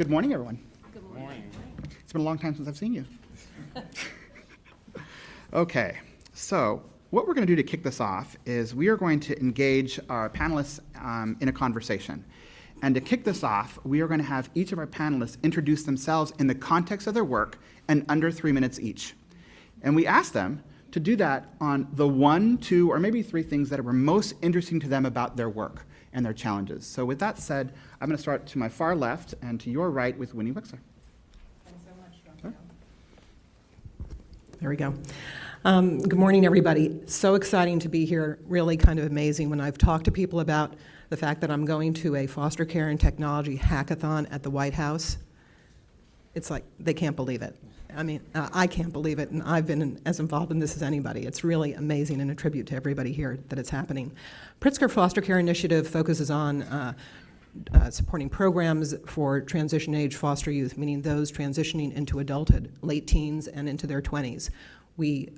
Good morning, everyone. Good morning. It's been a long time since I've seen you. Okay, so what we're going to do to kick this off is we are going to engage our panelists in a conversation. And to kick this off, we are going to have each of our panelists introduce themselves in the context of their work in under 3 minutes each. And we asked them to do that on the 1, 2, or maybe 3 things that were most interesting to them about their work and their challenges. So with that said, I'm going to start to my far left and to your right with Winnie Wixler. Thanks so much, Dr. There we go. Good morning, everybody. So exciting to be here, really kind of amazing. When I've talked to people about the fact that I'm going to a foster care and technology hackathon at the White House, it's like they can't believe it. I mean, I can't believe it, and I've been as involved in this as anybody. It's really amazing and a tribute to everybody here that it's happening. Pritzker Foster Care Initiative focuses on supporting programs for transition age foster youth, meaning those transitioning into adulthood, late teens and into their 20s. We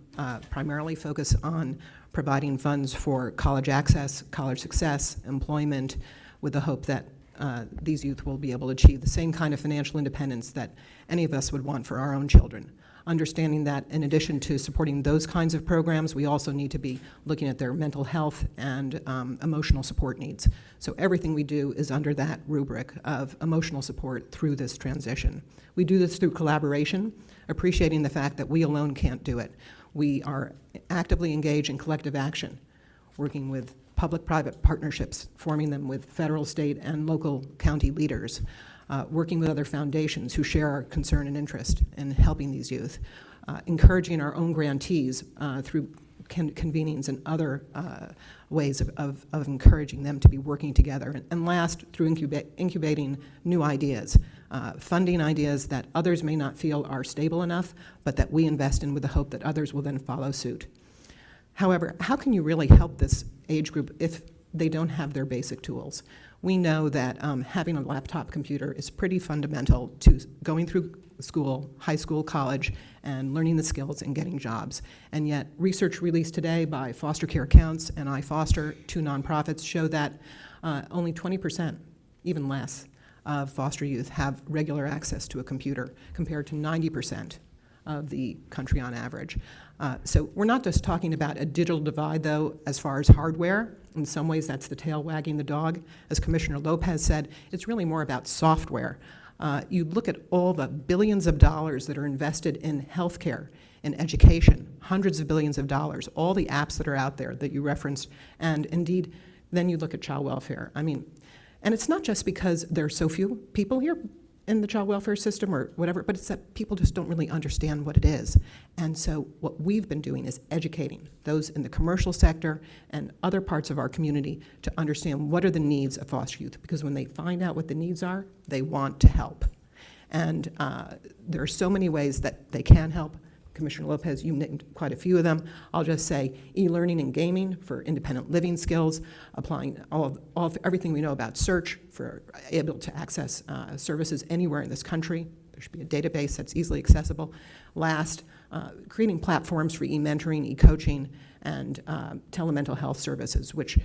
primarily focus on providing funds for college access, college success, employment, with the hope that these youth will be able to achieve the same kind of financial independence that any of us would want for our own children. Understanding that in addition to supporting those kinds of programs, we also need to be looking at their mental health and emotional support needs. So everything we do is under that rubric of emotional support through this transition. We do this through collaboration, appreciating the fact that we alone can't do it. We are actively engaged in collective action, working with public-private partnerships, forming them with federal, state, and local county leaders, working with other foundations who share our concern and interest in helping these youth, encouraging our own grantees through convenings and other ways of encouraging them to be working together. And last, through incubating new ideas, funding ideas that others may not feel are stable enough, but that we invest in with the hope that others will then follow suit. However, how can you really help this age group if they don't have their basic tools? We know that having a laptop computer is pretty fundamental to going through school, high school, college, and learning the skills and getting jobs. And yet, research released today by Foster Care Counts and iFoster, 2 nonprofits, show that only 20%, even less, of foster youth have regular access to a computer, compared to 90% of the country on average. So we're not just talking about a digital divide, though, as far as hardware. In some ways, that's the tail wagging the dog. As Commissioner Lopez said, it's really more about software. You look at all the billions of dollars that are invested in healthcare, in education, hundreds of billions of dollars, all the apps that are out there that you referenced, and indeed, then you look at child welfare. I mean, and it's not just because there are so few people here in the child welfare system or whatever, but it's that people just don't really understand what it is. And so what we've been doing is educating those in the commercial sector and other parts of our community to understand what are the needs of foster youth, because when they find out what the needs are, they want to help. And there are so many ways that they can help. Commissioner Lopez, you named quite a few of them. I'll just say e-learning and gaming for independent living skills, applying everything we know about search for able to access services anywhere in this country. There should be a database that's easily accessible. Last, creating platforms for e-mentoring, e-coaching, and telemental health services, which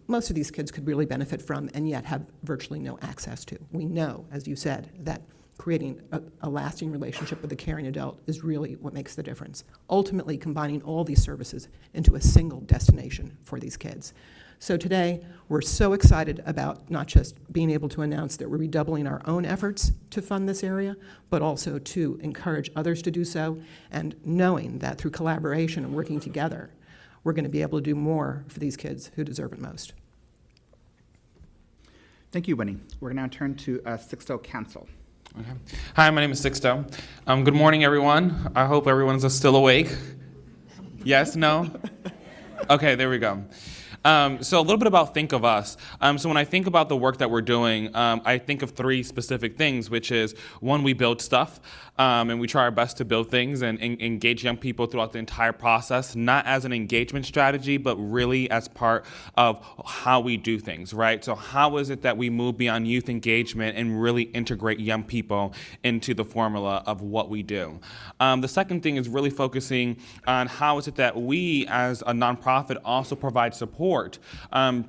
most of these kids could really benefit from and yet have virtually no access to. We know, as you said, that creating a lasting relationship with a caring adult is really what makes the difference. Ultimately, combining all these services into a single destination for these kids. So today, we're so excited about not just being able to announce that we're redoubling our own efforts to fund this area, but also to encourage others to do so, and knowing that through collaboration and working together, we're going to be able to do more for these kids who deserve it most. Thank you, Winnie. We're going to now turn to Sixto Council. Okay. Hi, my name is Sixto. Good morning, everyone. I hope everyone's still awake. Yes, no? Okay, there we go. So a little bit about Think of Us. So when I think about the work that we're doing, I think of 3 specific things, which is, 1, we build stuff, and we try our best to build things and engage young people throughout the entire process, not as an engagement strategy, but really as part of how we do things, right? So how is it that we move beyond youth engagement and really integrate young people into the formula of what we do? The second thing is really focusing on how is it that we, as a nonprofit, also provide support support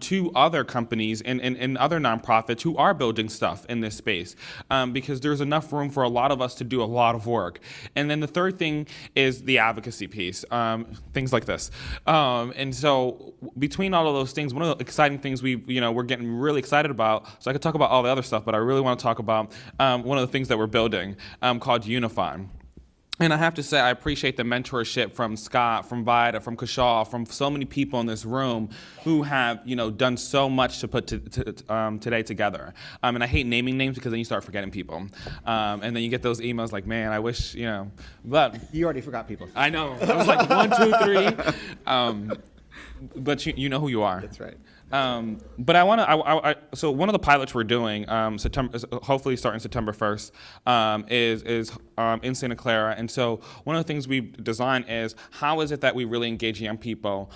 to other companies and other nonprofits who are building stuff in this space, because there's enough room for a lot of us to do a lot of work. And then the third thing is the advocacy piece, things like this. And so between all of those things, one of the exciting things we're getting really excited about, so I could talk about all the other stuff, but I really want to talk about one of the things that we're building called Unify. And I have to say, I appreciate the mentorship from Scott, from Vida, from Kushal, from so many people in this room who have, done so much to put today together. And I hate naming names because then you start forgetting people. And then you get those emails like, man, I wish, but. You already forgot people. I know. I was like 1, 2, 3. But you know who you are. That's right. But I want to. So one of the pilots we're doing, hopefully starting September 1st, is in Santa Clara. And so one of the things we've designed is how is it that we really engage young people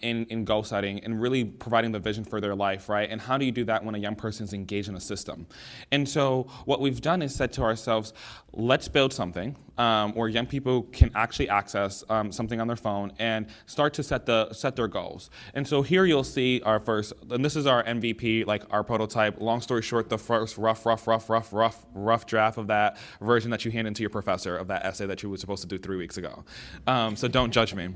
in goal setting and really providing the vision for their life, right? And how do you do that when a young person is engaged in a system? And so what we've done is said to ourselves, let's build something where young people can actually access something on their phone and start to set their goals. And so here you'll see our first, and this is our MVP, like our prototype. Long story short, the first rough draft of that version that you hand into your professor of that essay that you were supposed to do 3 weeks ago. So don't judge me.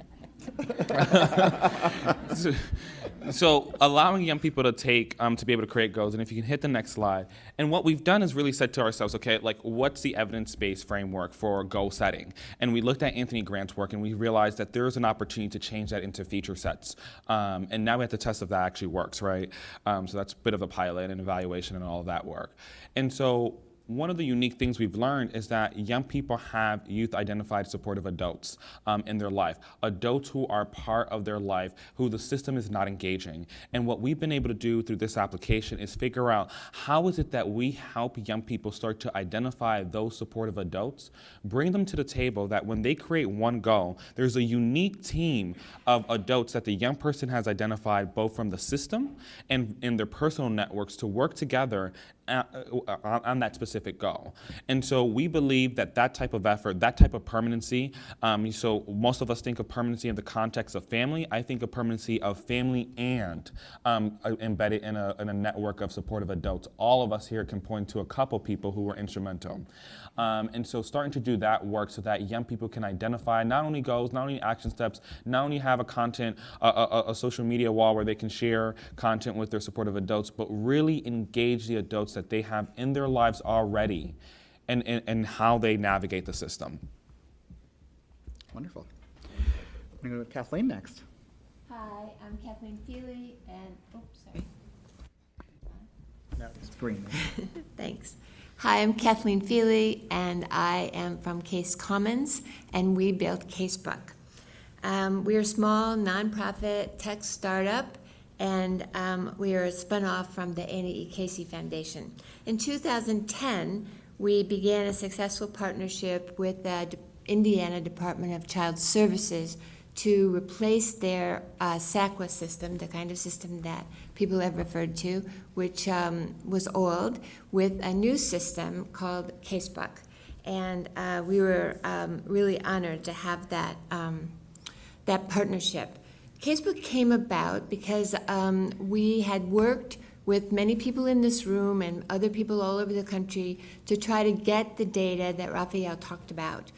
So allowing young people to to be able to create goals, and if you can hit the next slide. And what we've done is really said to ourselves, okay, like what's the evidence-based framework for goal setting? And we looked at Anthony Grant's work and we realized that there's an opportunity to change that into feature sets. And now we have to test if that actually works, right? So that's a bit of a pilot and evaluation and all of that work. And so one of the unique things we've learned is that young people have youth-identified supportive adults in their life, adults who are part of their life, who the system is not engaging. And what we've been able to do through this application is figure out how is it that we help young people start to identify those supportive adults, bring them to the table that when they create one goal, there's a unique team of adults that the young person has identified both from the system and in their personal networks to work together on that specific goal. And so we believe that that type of effort, that type of permanency, so most of us think of permanency in the context of family. I think of permanency of family and embedded in a network of supportive adults. All of us here can point to a couple people who were instrumental. And so starting to do that work so that young people can identify not only goals, not only action steps, not only have a social media wall where they can share content with their supportive adults, but really engage the adults that they have in their lives already and how they navigate the system. Wonderful. I'm going to go to Kathleen next. Hi, I'm Kathleen Feely, and, sorry. No, it's green. Thanks. Hi, I'm Kathleen Feely, and I am from Case Commons, and we built Casebook. We are a small, nonprofit tech startup, and we are spun off from the Annie E. Casey Foundation. In 2010, we began a successful partnership with the Indiana Department of Child Services to replace their SACWA system, the kind of system that people have referred to, which was old, with a new system called Casebook. And we were really honored to have that, that partnership. Casebook came about because we had worked with many people in this room and other people all over the country to try to get the data that Raphael talked about.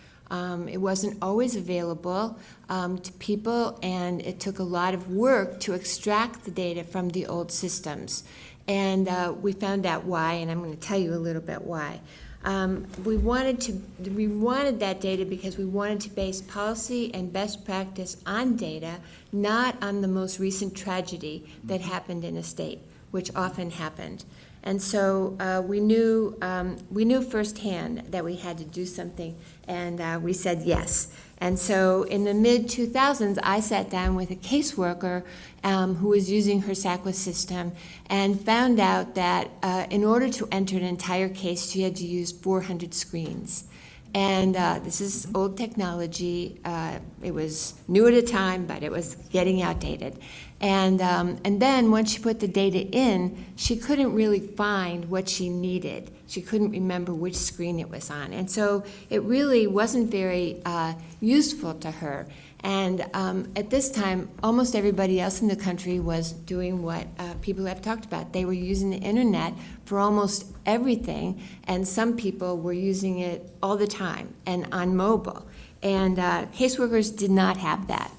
It wasn't always available to people, and it took a lot of work to extract the data from the old systems. And we found out why, and I'm going to tell you a little bit why. We wanted that data because we wanted to base policy and best practice on data, not on the most recent tragedy that happened in a state, which often happened. And so we knew firsthand that we had to do something, and we said yes. And so in the mid-2000s, I sat down with a caseworker who was using her SACWA system and found out that in order to enter an entire case, she had to use 400 screens. And this is old technology. It was new at a time, but it was getting outdated. And then once she put the data in, she couldn't really find what she needed. She couldn't remember which screen it was on. And so it really wasn't very useful to her. And at this time, almost everybody else in the country was doing what people have talked about. They were using the internet for almost everything, and some people were using it all the time and on mobile. And caseworkers did not have that.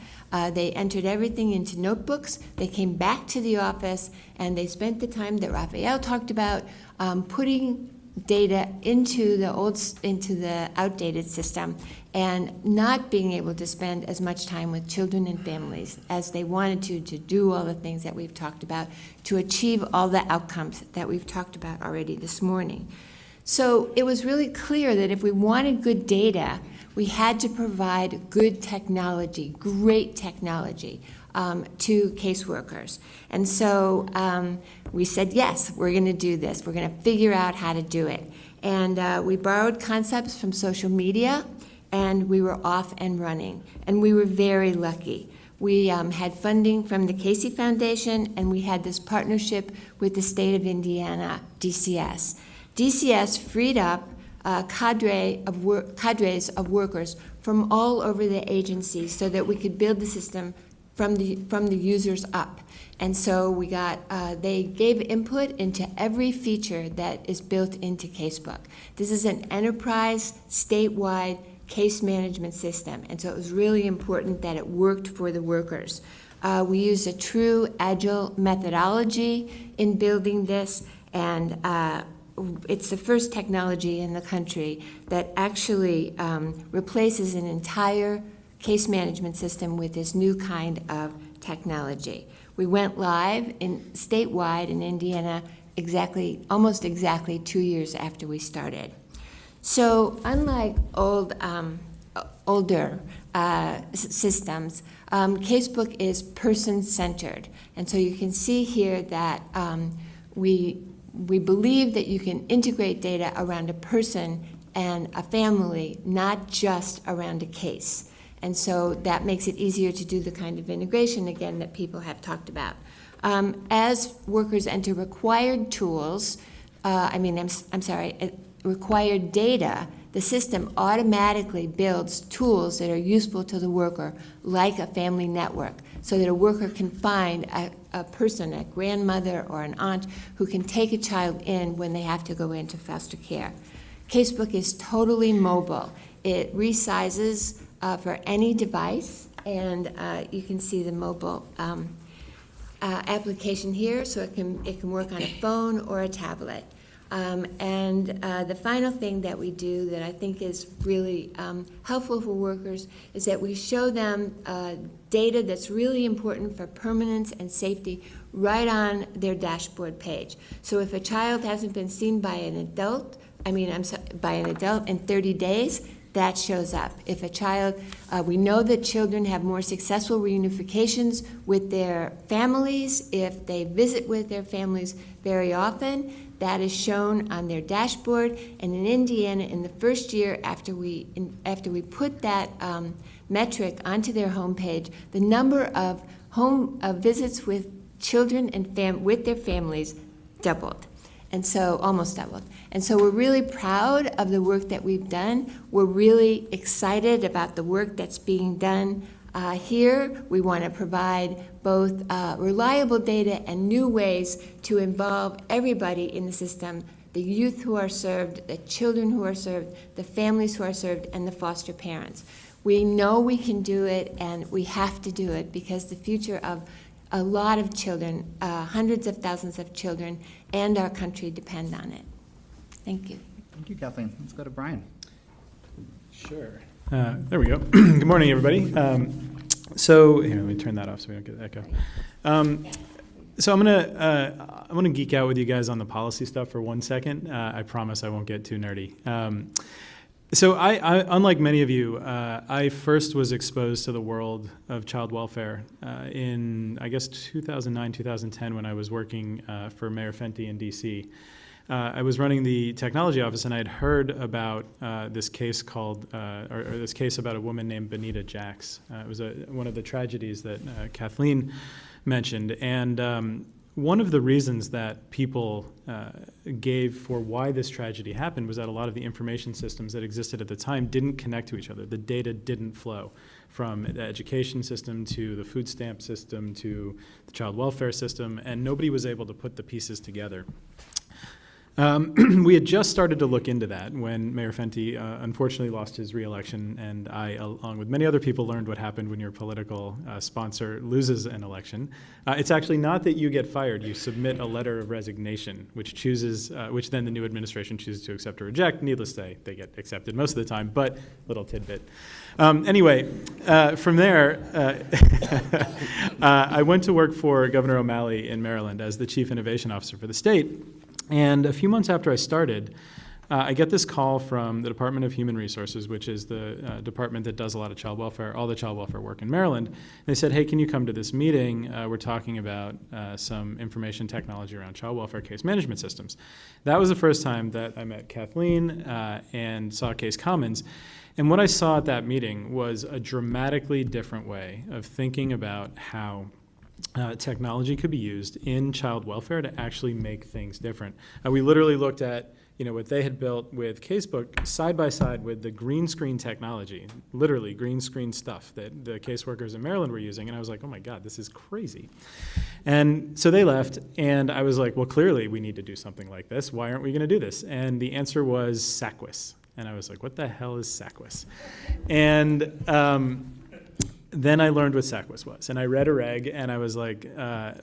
They entered everything into notebooks. They came back to the office, and they spent the time that Raphael talked about putting data into the outdated system and not being able to spend as much time with children and families as they wanted to do all the things that we've talked about, to achieve all the outcomes that we've talked about already this morning. So it was really clear that if we wanted good data, we had to provide good technology, great technology, to caseworkers. And so we said, yes, we're going to do this. We're going to figure out how to do it. And we borrowed concepts from social media, and we were off and running. And we were very lucky. We had funding from the Casey Foundation, and we had this partnership with the state of Indiana, DCS. DCS freed up cadres of workers from all over the agency so that we could build the system from the users up. And so we got, they gave input into every feature that is built into Casebook. This is an enterprise, statewide case management system, and so it was really important that it worked for the workers. We used a true agile methodology in building this, and it's the first technology in the country that actually replaces an entire case management system with this new kind of technology. We went live statewide in Indiana almost exactly 2 years after we started. So unlike older systems, Casebook is person-centered. And so you can see here that we believe that you can integrate data around a person and a family, not just around a case. And so that makes it easier to do the kind of integration, again, that people have talked about. As workers enter required tools, required data, the system automatically builds tools that are useful to the worker, like a family network, so that a worker can find a person, a grandmother or an aunt, who can take a child in when they have to go into foster care. Casebook is totally mobile. It resizes for any device, and you can see the mobile application here, so it can work on a phone or a tablet. The final thing that we do that I think is really helpful for workers is that we show them data that's really important for permanence and safety right on their dashboard page. So if a child hasn't been seen by an adult, in 30 days, that shows up. If a child, we know that children have more successful reunifications with their families if they visit with their families very often. That is shown on their dashboard. And in Indiana, in the first year after we put that metric onto their homepage, the number of visits with children and with their families doubled. And so, almost doubled. And so we're really proud of the work that we've done. We're really excited about the work that's being done here. We want to provide both reliable data and new ways to involve everybody in the system, the youth who are served, the children who are served, the families who are served, and the foster parents. We know we can do it, and we have to do it, because the future of a lot of children, hundreds of thousands of children, and our country depend on it. Thank you. Thank you, Kathleen. Let's go to Brian. Sure. There we go. Good morning, everybody. So here, let me turn that off so we don't get echo. So I'm gonna geek out with you guys on the policy stuff for 1 second. I promise I won't get too nerdy. So I, unlike many of you, I first was exposed to the world of child welfare in, I guess, 2009, 2010, when I was working for Mayor Fenty in DC. I was running the technology office, and I had heard about this case called, or this case about a woman named Benita Jacks. It was one of the tragedies that Kathleen mentioned, and one of the reasons that people gave for why this tragedy happened was that a lot of the information systems that existed at the time didn't connect to each other. The data didn't flow from the education system to the food stamp system to the child welfare system, and nobody was able to put the pieces together. We had just started to look into that when Mayor Fenty unfortunately lost his re-election, and I, along with many other people, learned what happened when your political sponsor loses an election. It's actually not that you get fired. You submit a letter of resignation, which then the new administration chooses to accept or reject. Needless to say, they get accepted most of the time, but little tidbit. Anyway, from there, I went to work for Governor O'Malley in Maryland as the Chief Innovation Officer for the state. And a few months after I started, I get this call from the Department of Human Resources, which is the department that does a lot of child welfare, all the child welfare work in Maryland. They said, hey, can you come to this meeting? We're talking about some information technology around child welfare case management systems. That was the first time that I met Kathleen and saw Case Commons. And what I saw at that meeting was a dramatically different way of thinking about how technology could be used in child welfare to actually make things different. We literally looked at what they had built with Casebook side by side with the green screen technology, literally green screen stuff that the caseworkers in Maryland were using, and I was like, oh my God, this is crazy. And so they left, and I was like, well, clearly we need to do something like this. Why aren't we going to do this? And the answer was SACWIS. And I was like, what the hell is SACWIS? And then I learned what SACWIS was, and I read a reg, and I was like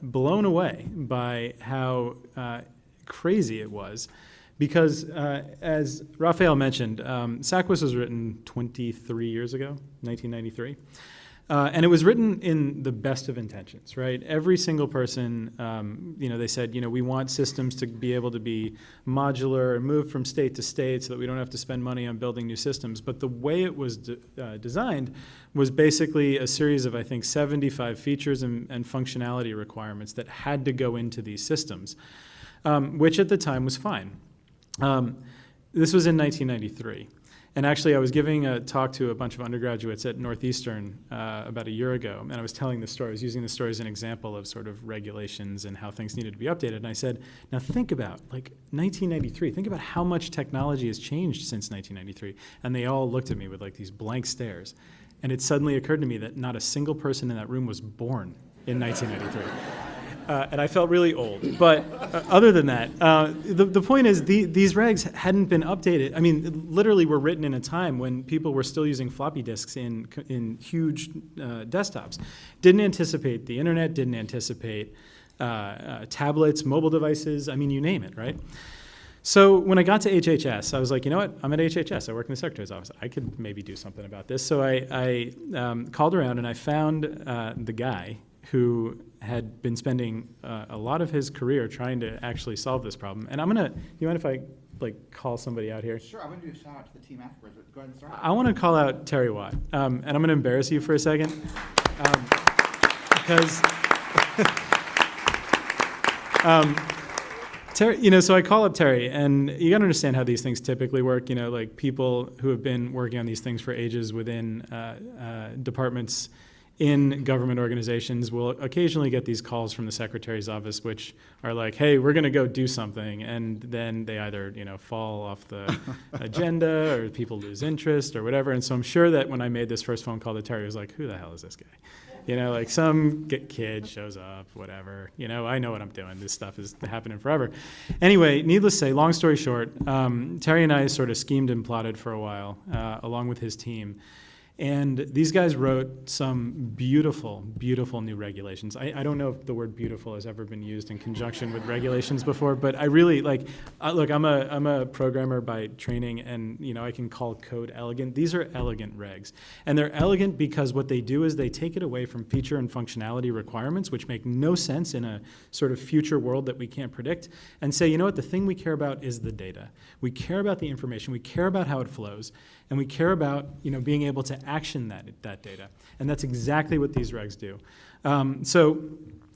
blown away by how crazy it was, because as Raphael mentioned, SACWIS was written 23 years ago, 1993. And it was written in the best of intentions, right? Every single person, they said, we want systems to be able to be modular and move from state to state so that we don't have to spend money on building new systems. But the way it was designed was basically a series of, I think, 75 features and functionality requirements that had to go into these systems, which at the time was fine. This was in 1993. And actually, I was giving a talk to a bunch of undergraduates at Northeastern about a year ago, and I was telling this story. I was using this story as an example of sort of regulations and how things needed to be updated. And I said, now think about, 1993. Think about how much technology has changed since 1993. And they all looked at me with, these blank stares. And it suddenly occurred to me that not a single person in that room was born in 1993. And I felt really old. But other than that, the point is these regs hadn't been updated. I mean, literally were written in a time when people were still using floppy disks in huge desktops. Didn't anticipate the internet, didn't anticipate tablets, mobile devices, I mean, you name it, right? So when I got to HHS, I was like, you know what? I'm at HHS. I work in the Secretary's office. I could maybe do something about this. So I called around, and I found the guy who had been spending a lot of his career trying to actually solve this problem. And you mind if I call somebody out here? Sure, I want to do a shout out to the team afterwards, but go ahead and start. I want to call out Terry Watt, and I'm going to embarrass you for a second, because Terry, so I call up Terry, and you got to understand how these things typically work. People who have been working on these things for ages within departments in government organizations will occasionally get these calls from the Secretary's office, which are like, hey, we're going to go do something. And then they either, fall off the agenda, or people lose interest or whatever. And so I'm sure that when I made this first phone call to Terry, I was like, who the hell is this guy? Some kid shows up, whatever. I know what I'm doing. This stuff is happening forever. Anyway, needless to say, long story short, Terry and I sort of schemed and plotted for a while, along with his team. And these guys wrote some beautiful, beautiful new regulations. I don't know if the word beautiful has ever been used in conjunction with regulations before, but I really look, I'm a programmer by training, and I can call code elegant. These are elegant regs. And they're elegant because what they do is they take it away from feature and functionality requirements, which make no sense in a sort of future world that we can't predict, and say, the thing we care about is the data. We care about the information, we care about how it flows, and we care about being able to action that data. And that's exactly what these regs do. So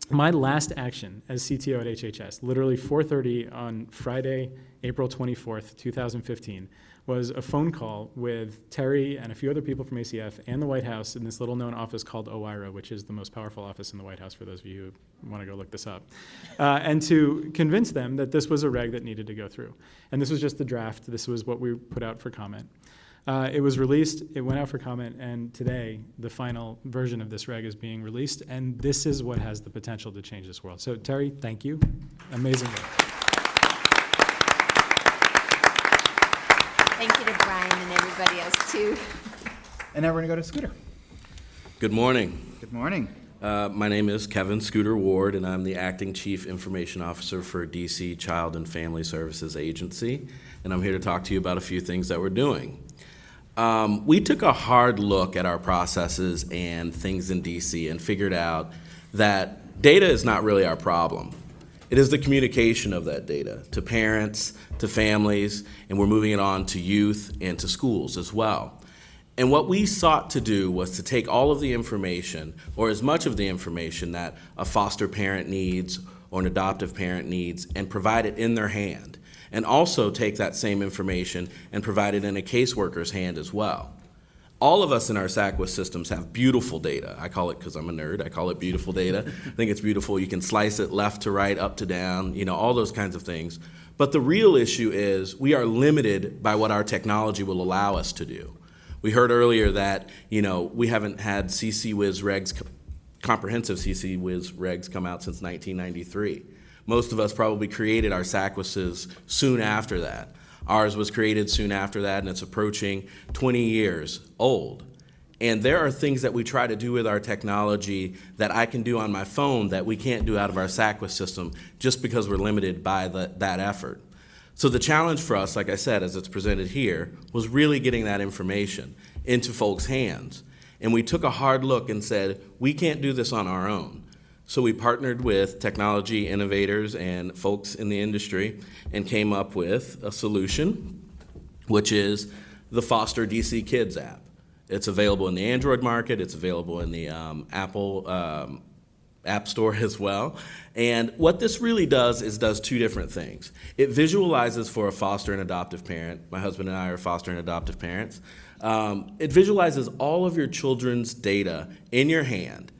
my last action as CTO at HHS, literally 4:30 on Friday, April 24th, 2015, was a phone call with Terry and a few other people from ACF and the White House in this little known office called OIRA, which is the most powerful office in the White House for those of you who want to go look this up, and to convince them that this was a reg that needed to go through. And this was just the draft. This was what we put out for comment. It was released, it went out for comment, and today the final version of this reg is being released, and this is what has the potential to change this world. So Terry, thank you. Amazing work. Thank you to Brian and everybody else too. And now we're going to go to Scooter. Good morning. Good morning. My name is Kevin Scooter Ward, and I'm the Acting Chief Information Officer for DC Child and Family Services Agency, and I'm here to talk to you about a few things that we're doing. We took a hard look at our processes and things in DC and figured out that data is not really our problem. It is the communication of that data to parents, to families, and we're moving it on to youth and to schools as well. And what we sought to do was to take all of the information, or as much of the information that a foster parent needs or an adoptive parent needs, and provide it in their hand. And also take that same information and provide it in a caseworker's hand as well. All of us in our SACWIS systems have beautiful data. I call it, because I'm a nerd, I call it beautiful data. I think it's beautiful. You can slice it left to right, up to down, all those kinds of things. But the real issue is we are limited by what our technology will allow us to do. We heard earlier that, we haven't had CCWIS regs, comprehensive CCWIS regs come out since 1993. Most of us probably created our SACWISs soon after that. Ours was created soon after that, and it's approaching 20 years old. And there are things that we try to do with our technology that I can do on my phone that we can't do out of our SACWIS system just because we're limited by that effort. So the challenge for us, like I said, as it's presented here, was really getting that information into folks' hands. And we took a hard look and said, we can't do this on our own. So we partnered with technology innovators and folks in the industry and came up with a solution, which is the Foster DC Kids app. It's available in the Android market, it's available in the Apple App Store as well. And what this really does is does two different things. It visualizes for a foster and adoptive parent. My husband and I are foster and adoptive parents. It visualizes all of your children's data in your hand.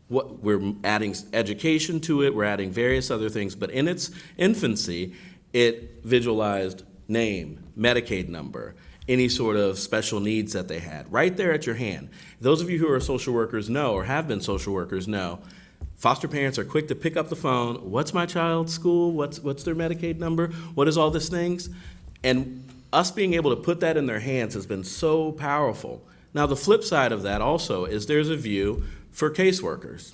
We're adding education to it, we're adding various other things, but in its infancy, it visualized name, Medicaid number, any sort of special needs that they had, right there at your hand. Those of you who are social workers know, or have been social workers know, foster parents are quick to pick up the phone. What's my child's school? What's their Medicaid number? What is all these things? And us being able to put that in their hands has been so powerful. Now, the flip side of that also is there's a view for caseworkers.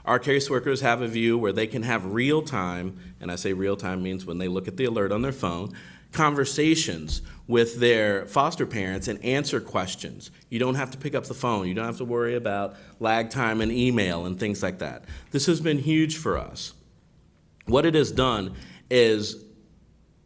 Our caseworkers have a view where they can have real time, and I say real time means when they look at the alert on their phone, conversations with their foster parents and answer questions. You don't have to pick up the phone. You don't have to worry about lag time and email and things like that. This has been huge for us. What it has done is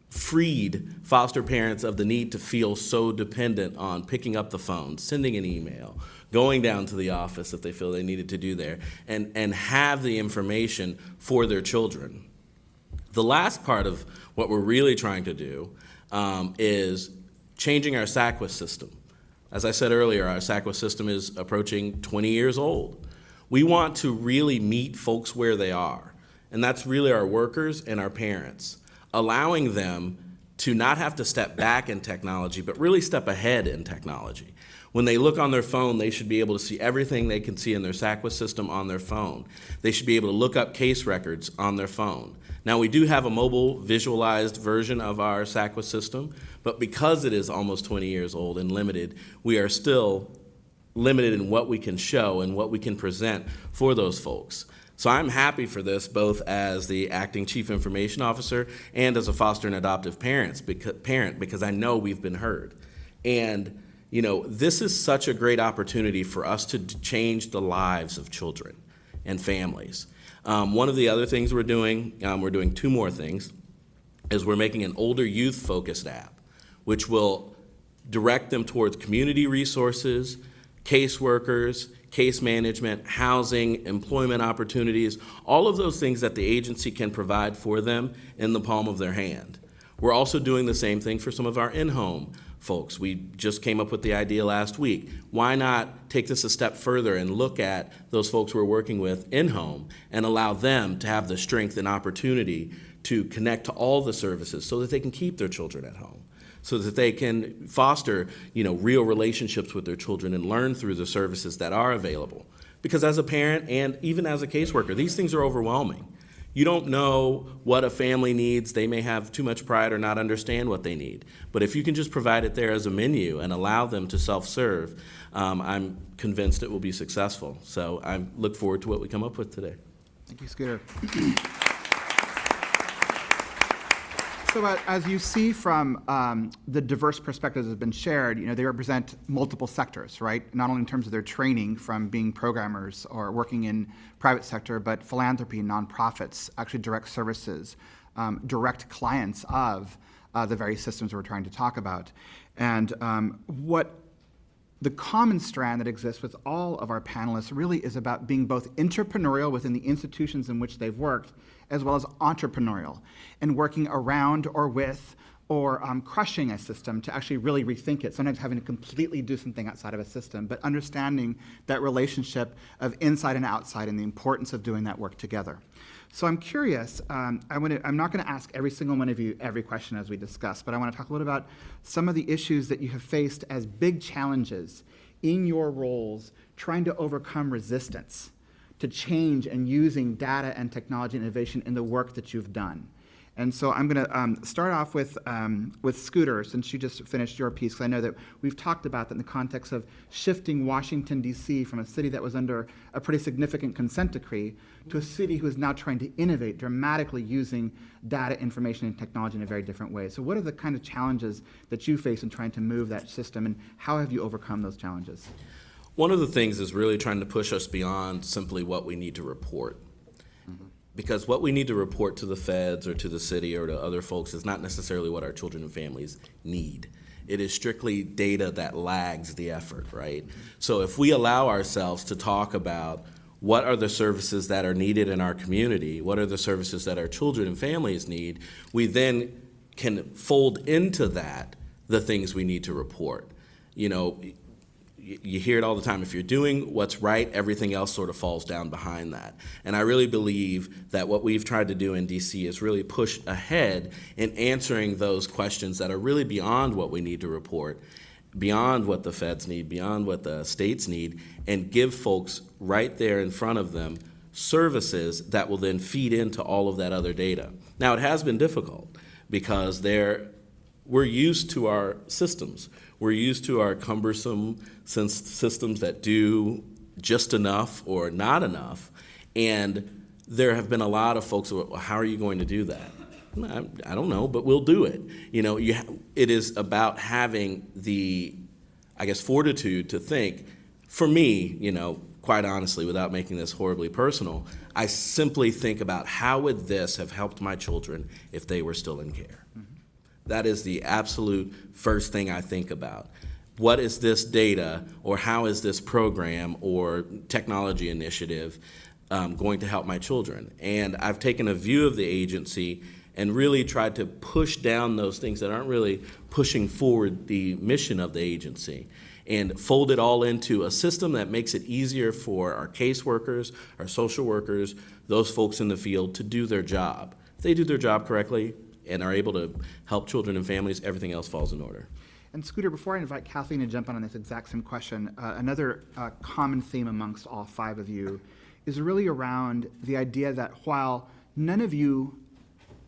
freed foster parents of the need to feel so dependent on picking up the phone, sending an email, going down to the office if they feel they needed to do there, and have the information for their children. The last part of what we're really trying to do is changing our SACWIS system. As I said earlier, our SACWIS system is approaching 20 years old. We want to really meet folks where they are, and that's really our workers and our parents, allowing them to not have to step back in technology, but really step ahead in technology. When they look on their phone, they should be able to see everything they can see in their SACWIS system on their phone. They should be able to look up case records on their phone. Now, we do have a mobile visualized version of our SACWIS system, but because it is almost 20 years old and limited, we are still limited in what we can show and what we can present for those folks. So I'm happy for this, both as the acting chief information officer and as a foster and adoptive parent, because I know we've been heard. And this is such a great opportunity for us to change the lives of children and families. One of the other things we're doing two more things, is we're making an older youth-focused app, which will direct them towards community resources, caseworkers, case management, housing, employment opportunities, all of those things that the agency can provide for them in the palm of their hand. We're also doing the same thing for some of our in-home folks. We just came up with the idea last week. Why not take this a step further and look at those folks we're working with in-home and allow them to have the strength and opportunity to connect to all the services so that they can keep their children at home, so that they can foster, real relationships with their children and learn through the services that are available. Because as a parent and even as a caseworker, these things are overwhelming. You don't know what a family needs. They may have too much pride or not understand what they need. But if you can just provide it there as a menu and allow them to self-serve, I'm convinced it will be successful. So I look forward to what we come up with today. Thank you, Scooter. So as you see from the diverse perspectives that have been shared, they represent multiple sectors, right? Not only in terms of their training from being programmers or working in private sector, but philanthropy, nonprofits, actually direct services, direct clients of the various systems we're trying to talk about. And what the common strand that exists with all of our panelists really is about being both entrepreneurial within the institutions in which they've worked, as well as entrepreneurial, and working around or with or crushing a system to actually really rethink it, sometimes having to completely do something outside of a system, but understanding that relationship of inside and outside and the importance of doing that work together. So I'm curious, I'm not going to ask every single one of you every question as we discuss, but I want to talk a little about some of the issues that you have faced as big challenges in your roles trying to overcome resistance to change and using data and technology and innovation in the work that you've done. And so I'm going to start off with Scooter, since you just finished your piece, because I know that we've talked about that in the context of shifting Washington, D.C. from a city that was under a pretty significant consent decree to a city who is now trying to innovate dramatically using data, information, and technology in a very different way. So what are the kind of challenges that you face in trying to move that system, and how have you overcome those challenges? One of the things is really trying to push us beyond simply what we need to report. Because what we need to report to the feds or to the city or to other folks is not necessarily what our children and families need. It is strictly data that lags the effort, right? So if we allow ourselves to talk about what are the services that are needed in our community, what are the services that our children and families need, we then can fold into that the things we need to report. You hear it all the time. If you're doing what's right, everything else sort of falls down behind that. And I really believe that what we've tried to do in DC is really push ahead in answering those questions that are really beyond what we need to report, beyond what the feds need, beyond what the states need, and give folks right there in front of them services that will then feed into all of that other data. Now, it has been difficult because we're used to our systems. We're used to our cumbersome systems that do just enough or not enough. And there have been a lot of folks who are, well, how are you going to do that? I don't know, but we'll do it. It is about having the, fortitude to think. For me, quite honestly, without making this horribly personal, I simply think about how would this have helped my children if they were still in care. That is the absolute first thing I think about. What is this data, or how is this program or technology initiative going to help my children? And I've taken a view of the agency and really tried to push down those things that aren't really pushing forward the mission of the agency and fold it all into a system that makes it easier for our caseworkers, our social workers, those folks in the field to do their job. If they do their job correctly and are able to help children and families, everything else falls in order. And Scooter, before I invite Kathleen to jump on this exact same question, another common theme amongst all five of you is really around the idea that while none of you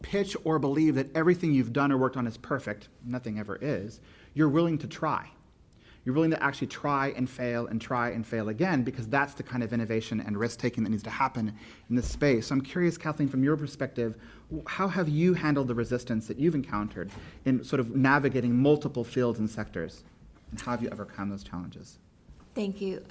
pitch or believe that everything you've done or worked on is perfect, nothing ever is, you're willing to try. You're willing to actually try and fail again, because that's the kind of innovation and risk-taking that needs to happen in this space. So I'm curious, Kathleen, from your perspective, how have you handled the resistance that you've encountered in sort of navigating multiple fields and sectors? And how have you overcome those challenges? Thank you.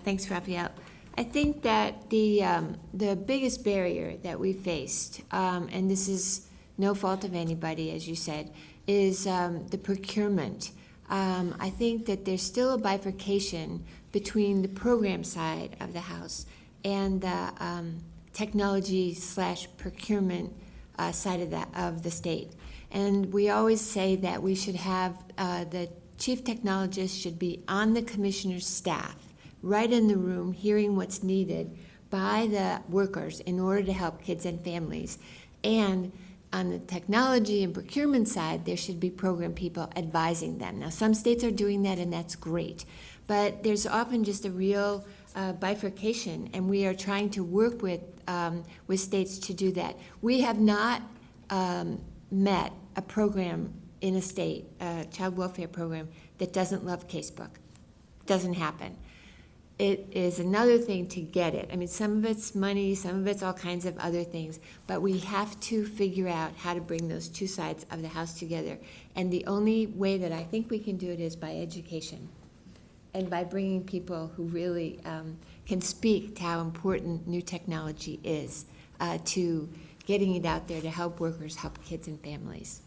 Thanks, Raphael. I think that the biggest barrier that we faced, and this is no fault of anybody, as you said, is the procurement. I think that there's still a bifurcation between the program side of the house and the technology/procurement side of the state. And we always say that we should have the chief technologist should be on the commissioner's staff, right in the room, hearing what's needed by the workers in order to help kids and families. And on the technology and procurement side, there should be program people advising them. Now, some states are doing that, and that's great. But there's often just a real bifurcation, and we are trying to work with states to do that. We have not met a program in a state, a child welfare program, that doesn't love Casebook. Doesn't happen. It is another thing to get it. I mean, some of it's money, some of it's all kinds of other things, but we have to figure out how to bring those two sides of the house together. And the only way that I think we can do it is by education and by bringing people who really can speak to how important new technology is to getting it out there to help workers, help kids and families.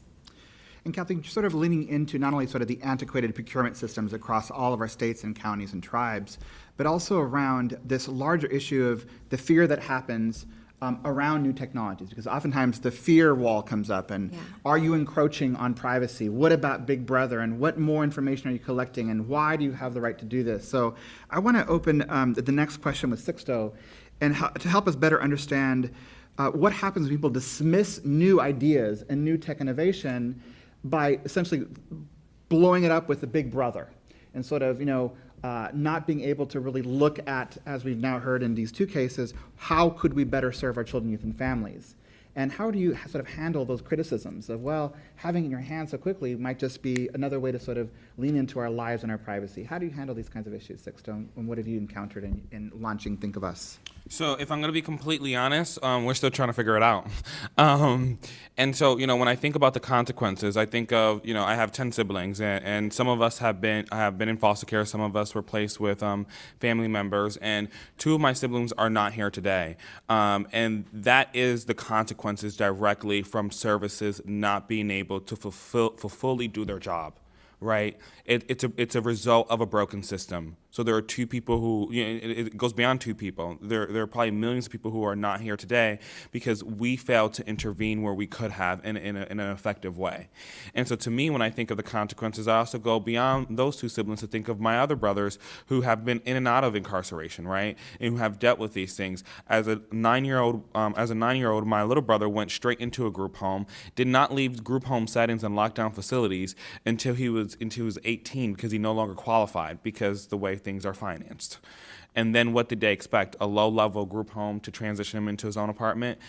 And Kathleen, sort of leaning into not only sort of the antiquated procurement systems across all of our states and counties and tribes, but also around this larger issue of the fear that happens around new technologies. Because oftentimes the fear wall comes up and are you encroaching on privacy? What about Big Brother? And what more information are you collecting? And why do you have the right to do this? So I want to open the next question with Sixto and to help us better understand what happens when people dismiss new ideas and new tech innovation by essentially blowing it up with the Big Brother and sort of, not being able to really look at, as we've now heard in these two cases, how could we better serve our children, youth, and families? And how do you sort of handle those criticisms of, well, having it in your hands so quickly might just be another way to sort of lean into our lives and our privacy? How do you handle these kinds of issues, Sixto? And what have you encountered in launching Think of Us? So if I'm going to be completely honest, we're still trying to figure it out. And so, when I think about the consequences, I think of, I have 10 siblings, and some of us have been in foster care. Some of us were placed with family members, and 2 of my siblings are not here today. And that is the consequences directly from services not being able to fully do their job. Right? It's a result of a broken system. So there are 2 people who, it goes beyond 2 people. There are probably millions of people who are not here today because we failed to intervene where we could have in an effective way. And so to me, when I think of the consequences, I also go beyond those 2 siblings to think of my other brothers who have been in and out of incarceration, right? And who have dealt with these things. As a 9-year-old, my little brother went straight into a group home, did not leave group home settings and lockdown facilities until he was 18 because he no longer qualified because the way things are financed. And then what did they expect? A low-level group home to transition him into his own apartment?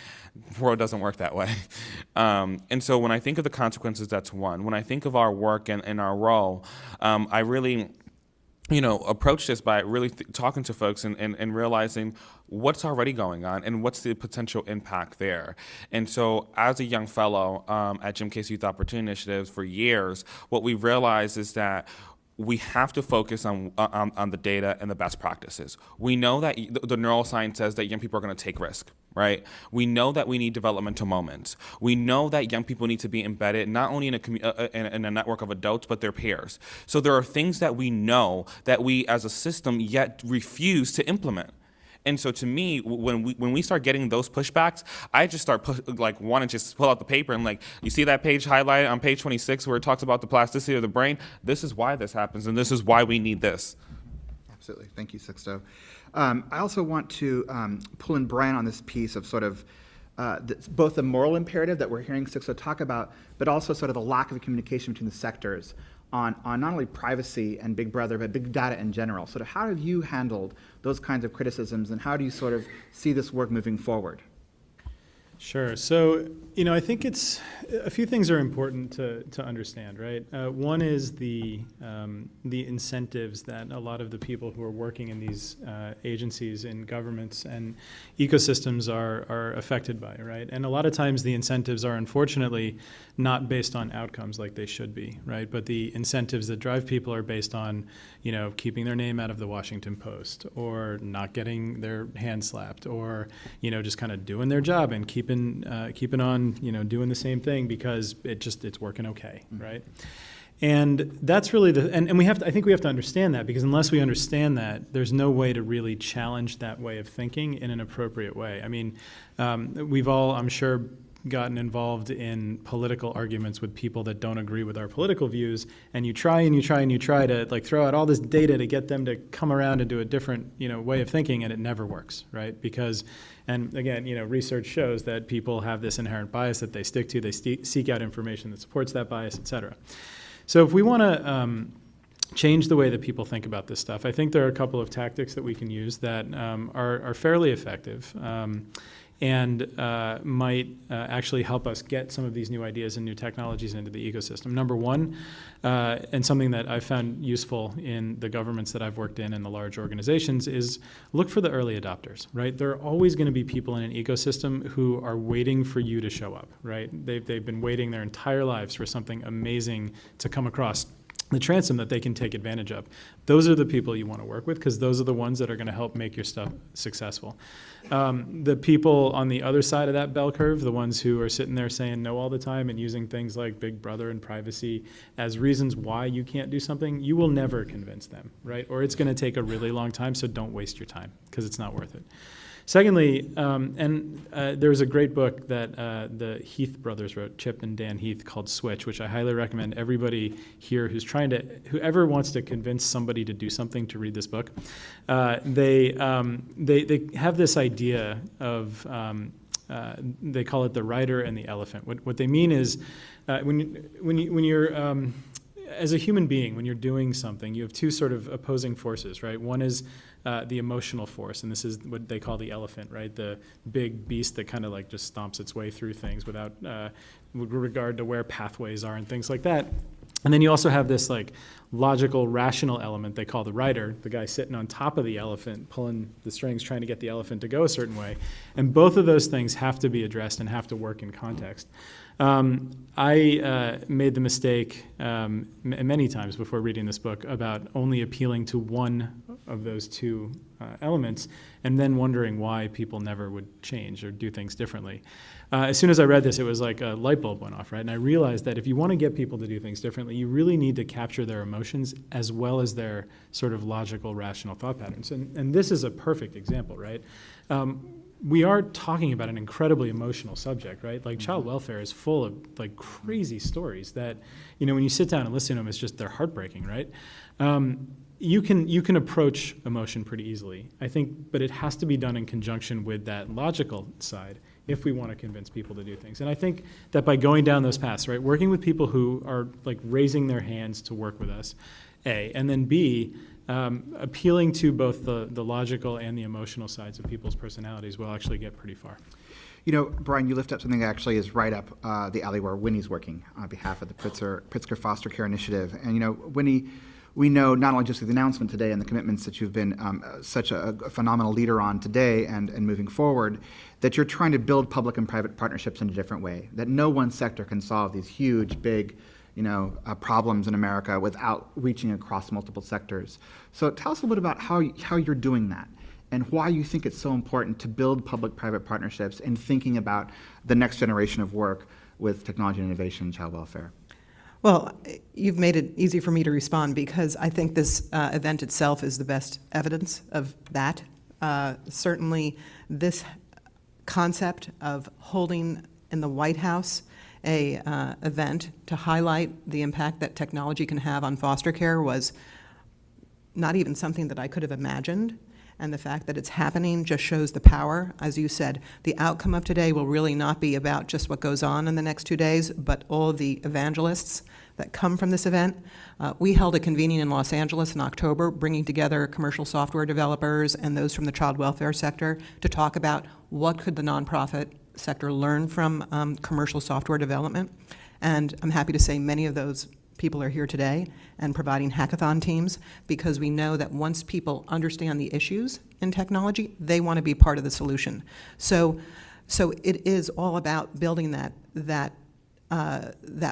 The world doesn't work that way. And so when I think of the consequences, that's one. When I think of our work and our role, I really approach this by really talking to folks and realizing what's already going on and what's the potential impact there. And so as a young fellow at Jim Case Youth Opportunity Initiatives for years, what we realized is that we have to focus on the data and the best practices. We know that the neuroscience says that young people are going to take risk, right? We know that we need developmental moments. We know that young people need to be embedded not only in a network of adults, but their peers. So there are things that we know that we as a system yet refuse to implement. And so to me, when we start getting those pushbacks, I just start want to just pull out the paper and you see that page highlighted on page 26 where it talks about the plasticity of the brain? This is why this happens, and this is why we need this. Absolutely. Thank you, Sixto. I also want to pull in Brian on this piece of sort of both the moral imperative that we're hearing Sixto talk about, but also sort of the lack of communication between the sectors on not only privacy and Big Brother, but big data in general. Sort of how have you handled those kinds of criticisms, and how do you sort of see this work moving forward? Sure. So, I think it's a few things are important to understand, right? One is the incentives that a lot of the people who are working in these agencies and governments and ecosystems are affected by, right? And a lot of times the incentives are unfortunately not based on outcomes like they should be, right? But the incentives that drive people are based on, keeping their name out of the Washington Post, or not getting their hand slapped, or, just kind of doing their job and keeping on, doing the same thing because it's working okay, right? And that's really and we have to, I think we have to understand that, because unless we understand that, there's no way to really challenge that way of thinking in an appropriate way. I mean, we've all, I'm sure, gotten involved in political arguments with people that don't agree with our political views, and you try to like throw out all this data to get them to come around and do a different, way of thinking, and it never works, right? Because, and again, research shows that people have this inherent bias that they stick to. They seek out information that supports that bias, et cetera. So if we want to change the way that people think about this stuff, I think there are a couple of tactics that we can use that are fairly effective. And might actually help us get some of these new ideas and new technologies into the ecosystem. Number one, and something that I've found useful in the governments that I've worked in and the large organizations, is look for the early adopters, right? There are always going to be people in an ecosystem who are waiting for you to show up, right? They've been waiting their entire lives for something amazing to come across the transom that they can take advantage of. Those are the people you want to work with, because those are the ones that are going to help make your stuff successful. The people on the other side of that bell curve, the ones who are sitting there saying no all the time and using things like Big Brother and privacy as reasons why you can't do something, you will never convince them, right? Or it's going to take a really long time, so don't waste your time, because it's not worth it. Secondly, there was a great book that the Heath brothers wrote, Chip and Dan Heath, called Switch, which I highly recommend everybody here whoever wants to convince somebody to do something, to read this book. They have this idea of, they call it the rider and the elephant. What they mean is, when you're as a human being, when you're doing something, you have two sort of opposing forces, right? One is the emotional force, and this is what they call the elephant, right? The big beast that kind of like just stomps its way through things without regard to where pathways are and things like that. And then you also have this like logical, rational element they call the rider, the guy sitting on top of the elephant, pulling the strings, trying to get the elephant to go a certain way. And both of those things have to be addressed and have to work in context. I made the mistake many times before reading this book about only appealing to one of those two elements, and then wondering why people never would change or do things differently. As soon as I read this, it was like a light bulb went off, right? And I realized that if you want to get people to do things differently, you really need to capture their emotions as well as their sort of logical, rational thought patterns. And this is a perfect example, right? We are talking about an incredibly emotional subject, right? Like child welfare is full of like crazy stories that, when you sit down and listen to them, it's just, they're heartbreaking, right? You can approach emotion pretty easily, I think, but it has to be done in conjunction with that logical side if we want to convince people to do things. And I think that by going down those paths, right, working with people who are like raising their hands to work with us, A, and then B, appealing to both the logical and the emotional sides of people's personalities will actually get pretty far. Brian, you lift up something that actually is right up the alley where Winnie's working on behalf of the Pritzker Foster Care Initiative. And, Winnie, we know not only just with the announcement today and the commitments that you've been such a phenomenal leader on today and moving forward, that you're trying to build public and private partnerships in a different way, that no one sector can solve these huge, big, problems in America without reaching across multiple sectors. So tell us a little bit about how you're doing that and why you think it's so important to build public-private partnerships and thinking about the next generation of work with technology and innovation and child welfare. Well, you've made it easy for me to respond because I think this event itself is the best evidence of that. Certainly, this concept of holding in the White House a event to highlight the impact that technology can have on foster care was not even something that I could have imagined. And the fact that it's happening just shows the power. As you said, the outcome of today will really not be about just what goes on in the next 2 days, but all of the evangelists that come from this event. We held a convening in Los Angeles in October, bringing together commercial software developers and those from the child welfare sector to talk about what could the nonprofit sector learn from commercial software development. And I'm happy to say many of those people are here today and providing hackathon teams, because we know that once people understand the issues in technology, they want to be part of the solution. So it is all about building that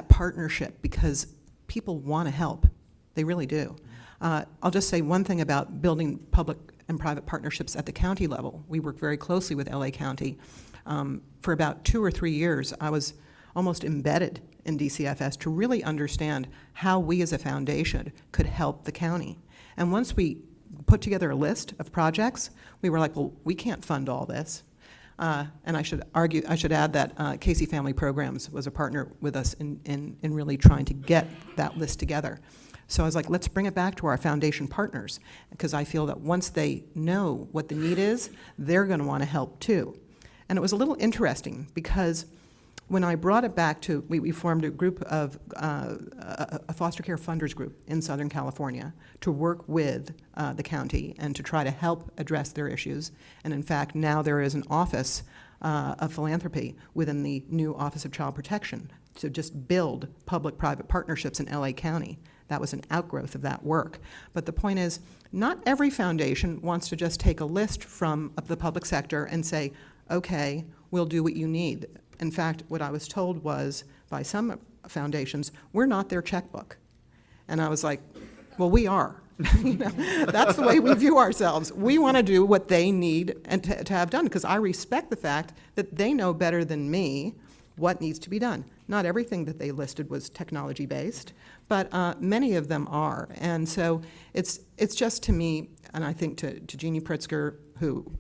partnership, because people want to help. They really do. I'll just say one thing about building public and private partnerships at the county level. We work very closely with LA County. For about 2 or 3 years, I was almost embedded in DCFS to really understand how we as a foundation could help the county. And once we put together a list of projects, we were like, well, we can't fund all this. And I should add that Casey Family Programs was a partner with us in really trying to get that list together. So I was like, let's bring it back to our foundation partners, because I feel that once they know what the need is, they're going to want to help too. And it was a little interesting because when I brought it back to, we formed a group of, a foster care funders group in Southern California to work with the county and to try to help address their issues. And in fact, now there is an office of philanthropy within the new Office of Child Protection to just build public-private partnerships in LA County. That was an outgrowth of that work. But the point is, not every foundation wants to just take a list from the public sector and say, okay, we'll do what you need. In fact, what I was told was, by some foundations, we're not their checkbook. And I was like, well, we are. You know, that's the way we view ourselves. We want to do what they need and to have done, because I respect the fact that they know better than me what needs to be done. Not everything that they listed was technology-based, but many of them are. And so it's just, to me, and I think to Jeannie Pritzker, who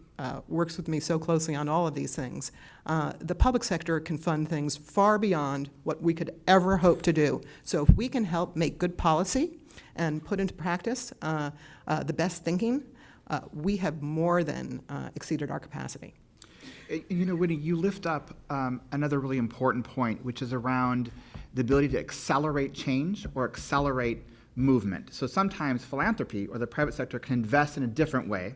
works with me so closely on all of these things, the public sector can fund things far beyond what we could ever hope to do. So if we can help make good policy and put into practice the best thinking, we have more than exceeded our capacity. You know, Winnie, you lift up another really important point, which is around the ability to accelerate change or accelerate movement. So sometimes philanthropy or the private sector can invest in a different way,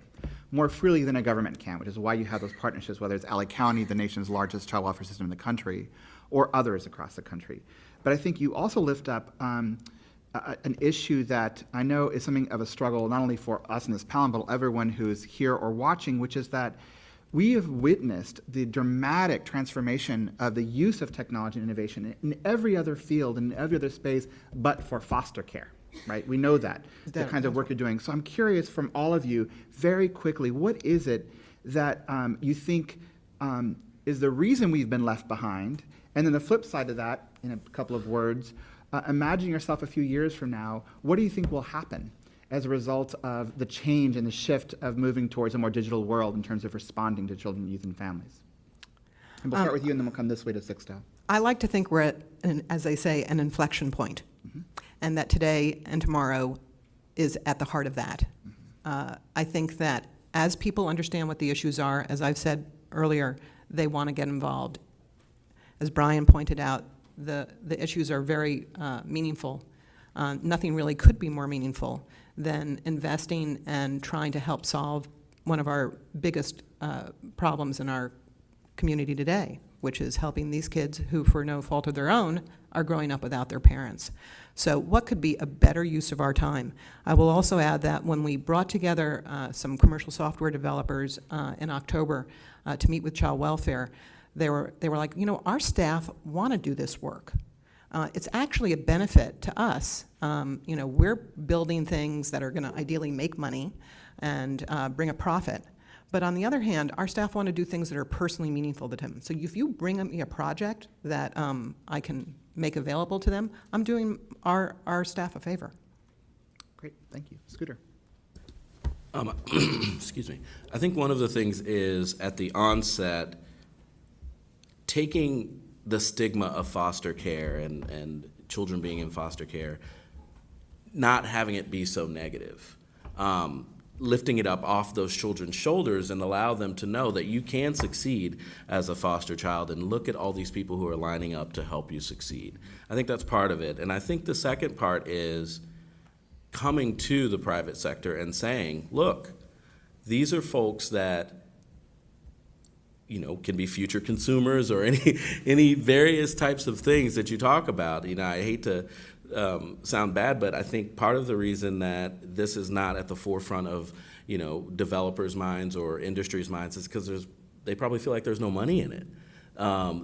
more freely than a government can, which is why you have those partnerships, whether it's LA County, the nation's largest child welfare system in the country, or others across the country. But I think you also lift up an issue that I know is something of a struggle, not only for us in this panel, but everyone who's here or watching, which is that we have witnessed the dramatic transformation of the use of technology and innovation in every other field and in every other space but for foster care, right? We know that, the kinds of work you're doing. So I'm curious from all of you, very quickly, what is it that you think is the reason we've been left behind? And then the flip side of that, in a couple of words, imagine yourself a few years from now, what do you think will happen as a result of the change and the shift of moving towards a more digital world in terms of responding to children, youth, and families? And we'll start with you, and then we'll come this way to Sixto. I like to think we're at, as they say, an inflection point, and that today and tomorrow is at the heart of that. I think that as people understand what the issues are, as I've said earlier, they want to get involved. As Brian pointed out, the issues are very meaningful. Nothing really could be more meaningful than investing and trying to help solve one of our biggest problems in our community today, which is helping these kids who, for no fault of their own, are growing up without their parents. So what could be a better use of our time? I will also add that when we brought together some commercial software developers in October to meet with child welfare, they were like, you know, our staff want to do this work. It's actually a benefit to us. You know, we're building things that are going to ideally make money and bring a profit. But on the other hand, our staff want to do things that are personally meaningful to them. So if you bring me a project that I can make available to them, I'm doing our staff a favor. Great, thank you. Scooter. Excuse me. I think one of the things is, at the onset, taking the stigma of foster care and children being in foster care, not having it be so negative. Lifting it up off those children's shoulders and allow them to know that you can succeed as a foster child, and look at all these people who are lining up to help you succeed. I think that's part of it. And I think the second part is coming to the private sector and saying, look, these are folks that, you know, can be future consumers or any various types of things that you talk about. You know, I hate to sound bad, but I think part of the reason that this is not at the forefront of, you know, developers' minds or industry's minds is because they probably feel like there's no money in it.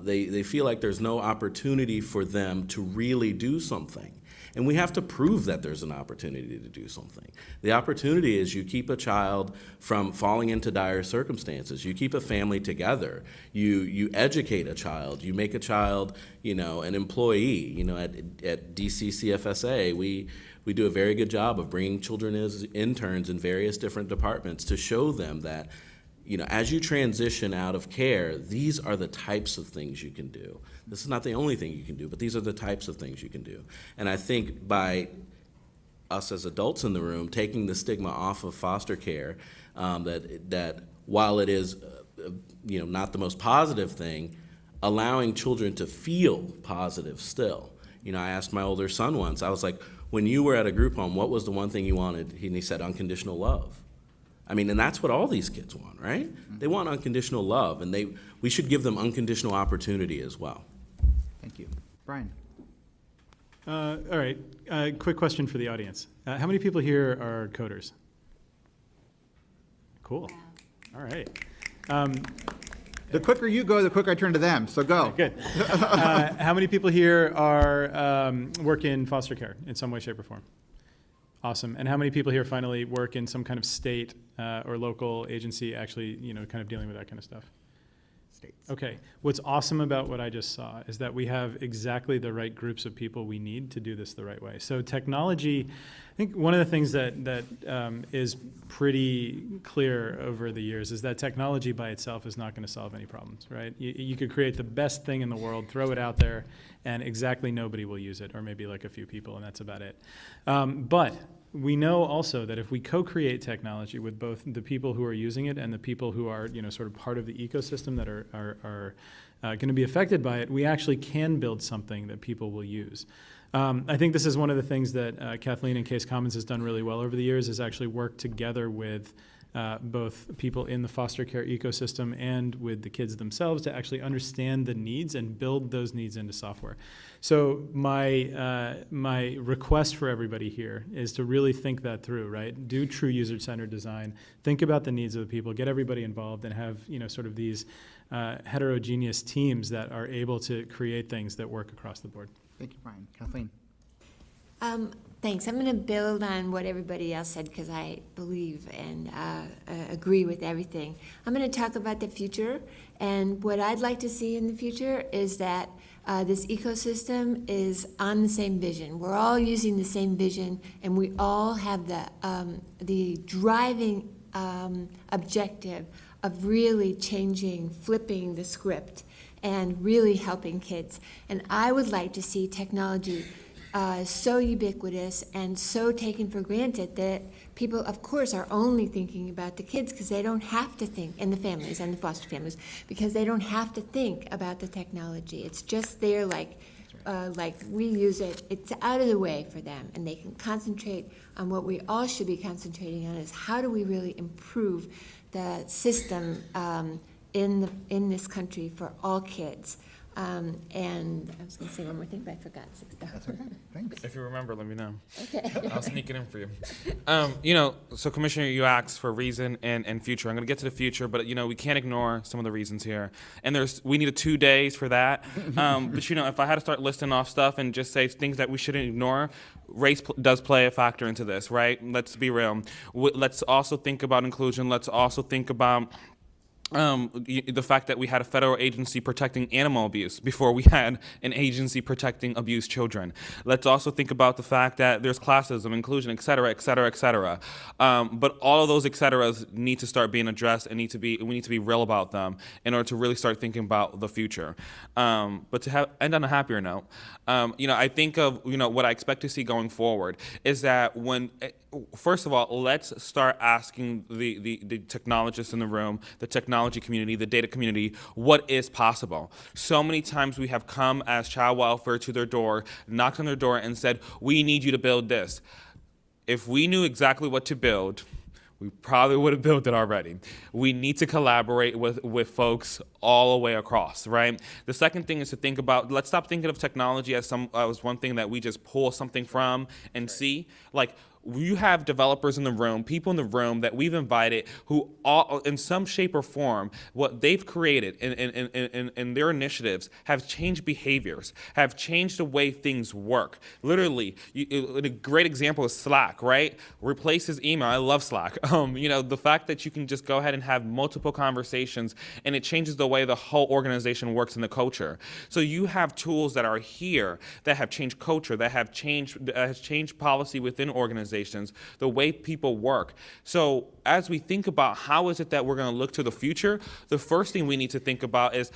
They feel like there's no opportunity for them to really do something. And we have to prove that there's an opportunity to do something. The opportunity is you keep a child from falling into dire circumstances. You keep a family together. You educate a child. You make a child, an employee. At DC CFSA, we do a very good job of bringing children as interns in various different departments to show them that, as you transition out of care, these are the types of things you can do. This is not the only thing you can do, but these are the types of things you can do. And I think by us as adults in the room taking the stigma off of foster care, that while it is, not the most positive thing, allowing children to feel positive still. I asked my older son once, I was like, when you were at a group home, what was the one thing you wanted? And he said, unconditional love. And that's what all these kids want, right? They want unconditional love, and we should give them unconditional opportunity as well. Thank you. Brian? All right, quick question for the audience. How many people here are coders? Cool. All right. The quicker you go, the quicker I turn to them, so go. Good. How many people here are work in foster care in some way, shape, or form? Awesome. And how many people here finally work in some kind of state or local agency actually, kind of dealing with that kind of stuff? States. Okay. What's awesome about what I just saw is that we have exactly the right groups of people we need to do this the right way. So technology, I think one of the things that is pretty clear over the years is that technology by itself is not going to solve any problems, right? You could create the best thing in the world, throw it out there, and exactly nobody will use it, or maybe like a few people, and that's about it. But we know also that if we co-create technology with both the people who are using it and the people who are, sort of part of the ecosystem that are going to be affected by it, we actually can build something that people will use. I think this is one of the things that Kathleen and Case Commons has done really well over the years, is actually work together with both people in the foster care ecosystem and with the kids themselves to actually understand the needs and build those needs into software. So my request for everybody here is to really think that through, right? Do true user-centered design. Think about the needs of the people. Get everybody involved and have sort of these heterogeneous teams that are able to create things that work across the board. Thank you, Brian. Kathleen? Thanks. I'm going to build on what everybody else said because I believe and agree with everything. I'm going to talk about the future, and what I'd like to see in the future is that this ecosystem is on the same vision. We're all using the same vision, and we all have the driving objective of really changing, flipping the script, and really helping kids. And I would like to see technology so ubiquitous and so taken for granted that people, of course, are only thinking about the kids because they don't have to think, and the families and the foster families, because they don't have to think about the technology. It's just there like we use it. It's out of the way for them, and they can concentrate on what we all should be concentrating on, is how do we really improve the system in this country for all kids. And I was going to say one more thing, but I forgot. That's okay. Thanks. If you remember, let me know. Okay. I'll sneak it in for you. So Commissioner, you asked for reason and future. I'm going to get to the future, but we can't ignore some of the reasons here. And we need 2 days for that. But if I had to start listing off stuff and just say things that we shouldn't ignore, race does play a factor into this, right? Let's be real. Let's also think about inclusion. Let's also think about the fact that we had a federal agency protecting animal abuse before we had an agency protecting abused children. Let's also think about the fact that there's classism, inclusion, et cetera, et cetera, et cetera. But all of those et ceteras need to start being addressed and we need to be real about them in order to really start thinking about the future. But to end on a happier note, I think of what I expect to see going forward is that first of all, let's start asking the technologists in the room, the technology community, the data community, what is possible. So many times we have come as child welfare to their door, knocked on their door and said, we need you to build this. If we knew exactly what to build, we probably would have built it already. We need to collaborate with folks all the way across, right? The second thing is to think about, let's stop thinking of technology as one thing that we just pull something from and see. Like, you have developers in the room, people in the room that we've invited who all, in some shape or form, what they've created in their initiatives have changed behaviors, have changed the way things work. Literally, a great example is Slack, right? Replaces email. I love Slack. The fact that you can just go ahead and have multiple conversations, and it changes the way the whole organization works in the culture. So you have tools that are here that have changed culture, that have changed policy within organizations, the way people work. So as we think about how is it that we're going to look to the future, the first thing we need to think about is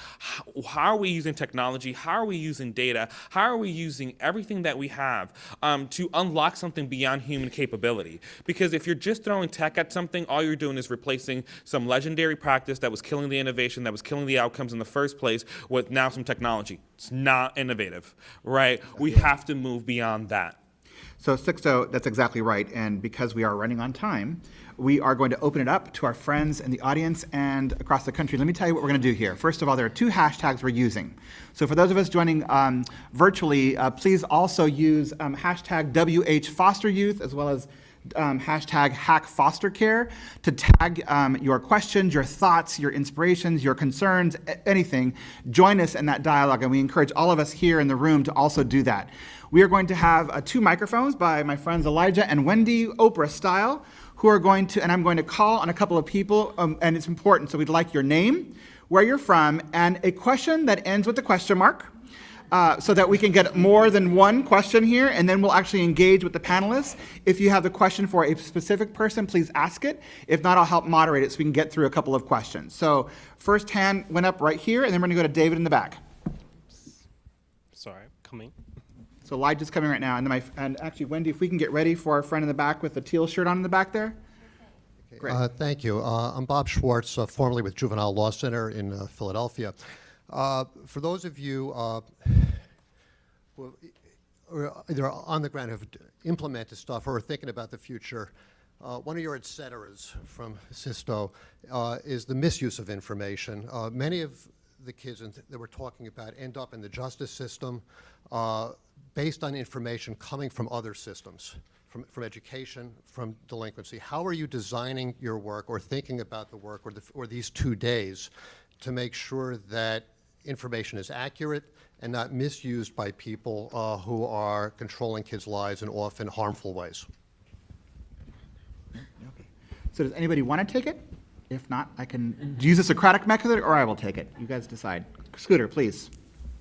how are we using technology, how are we using data, how are we using everything that we have to unlock something beyond human capability. Because if you're just throwing tech at something, all you're doing is replacing some legendary practice that was killing the innovation, that was killing the outcomes in the first place with now some technology. It's not innovative, right? We have to move beyond that. So Sixto, that's exactly right. And because we are running on time, we are going to open it up to our friends in the audience and across the country. Let me tell you what we're going to do here. First of all, there are 2 hashtags we're using. So for those of us joining virtually, please also use hashtag WHFosterYouth as well as hashtag HackFosterCare to tag your questions, your thoughts, your inspirations, your concerns, anything. Join us in that dialogue, and we encourage all of us here in the room to also do that. We are going to have 2 microphones by my friends Elijah and Wendy, Oprah style, who are going to, and I'm going to call on a couple of people, and it's important, so we'd like your name, where you're from, and a question that ends with a question mark, so that we can get more than one question here, and then we'll actually engage with the panelists. If you have the question for a specific person, please ask it. If not, I'll help moderate it so we can get through a couple of questions. So first hand went up right here, and then we're going to go to David in the back. Sorry, coming. So Elijah's coming right now, and actually, Wendy, if we can get ready for our friend in the back with the teal shirt on in the back there. Great. Thank you. I'm Bob Schwartz, formerly with Juvenile Law Center in Philadelphia. For those of you who are either on the ground have implemented stuff or are thinking about the future, one of your et ceteras from Sisto is the misuse of information. Many of the kids that we're talking about end up in the justice system based on information coming from other systems, from education, from delinquency. How are you designing your work or thinking about the work or these 2 days to make sure that information is accurate and not misused by people who are controlling kids' lives in often harmful ways? Okay. So does anybody want to take it? If not, I can use the Socratic method, or I will take it. You guys decide. Scooter, please.